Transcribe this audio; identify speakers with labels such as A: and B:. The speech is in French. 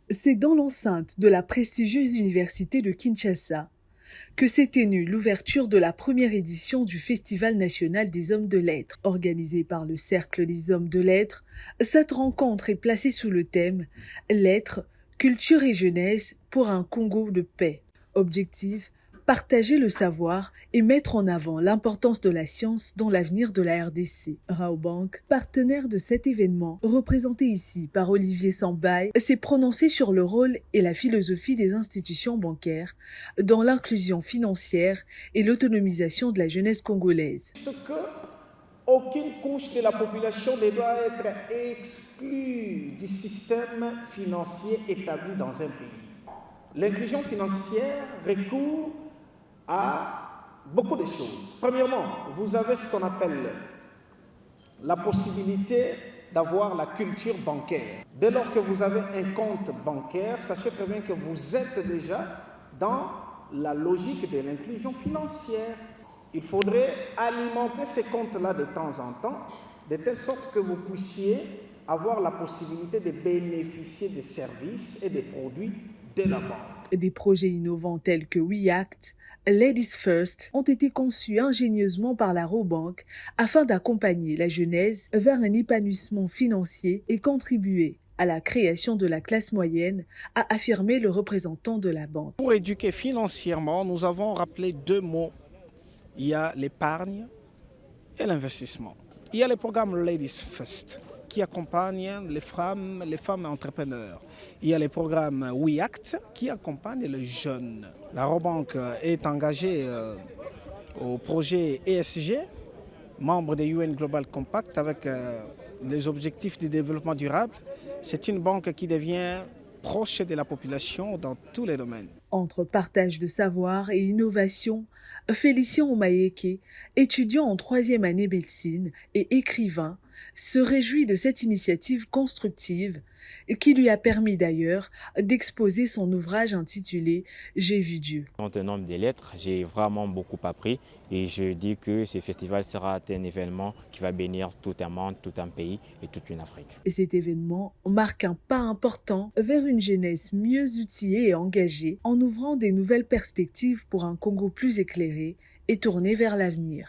A: C'est dans l'enceinte de la prestigieuse université de Kinshasa que s'est tenue l'ouverture de la première édition du Festival national des hommes de lettres, organisé par le Cercle des hommes de lettres. Cette rencontre est placée sous le thème Lettres, culture et jeunesse pour un Congo de paix. Objectif: partager le savoir et mettre en avant l'importance de la science dans l'avenir de la RDC. Raobank, partenaire de cet événement, représenté ici par Olivier Sambaye, s'est prononcé sur le rôle et la philosophie des institutions bancaires dans l'inclusion financière et l'autonomisation de la jeunesse congolaise.
B: Aucune couche de la population ne doit être exclue du système financier établi dans un pays. L'inclusion financière recourt à beaucoup de choses. Premièrement, vous avez ce qu'on appelle la possibilité d'avoir la culture bancaire. Dès lors que vous avez un compte bancaire, sachez très bien que vous êtes déjà dans la logique de l'inclusion financière. Il faudrait alimenter ces comptes-là de temps en temps, de telle sorte que vous puissiez avoir la possibilité de bénéficier des services et des produits de la banque.
A: Des projets innovants tels que WeAct, Ladies First ont été conçus ingénieusement par la Raobank afin d'accompagner la jeunesse vers un épanouissement financier et contribuer à la création de la classe moyenne, a affirmé le représentant de la banque.
C: Pour éduquer financièrement, nous avons rappelé deux mots. Il y a l'épargne et l'investissement. Il y a le programme Ladies First qui accompagne les femmes entrepreneurs. Il y a le programme WeAct qui accompagne les jeunes. La Raobank est engagée au projet ESG, membre des UN Global Compact avec les objectifs de développement durable. C'est une banque qui devient proche de la population dans tous les domaines.
A: Entre partage de savoir et innovation, Félicien Omayeke, étudiant en 3e année médecine et écrivain, se réjouit de cette initiative constructive qui lui a permis d'ailleurs d'exposer son ouvrage intitulé « J'ai vu Dieu ».
D: En un homme des lettres, j'ai vraiment beaucoup appris et je dis que ce festival sera un événement qui va bénir tout un monde, tout un pays et toute une Afrique.
A: Et cet événement marque un pas important vers une jeunesse mieux outillée et engagée en ouvrant des nouvelles perspectives pour un Congo plus éclairé et tourné vers l'avenir.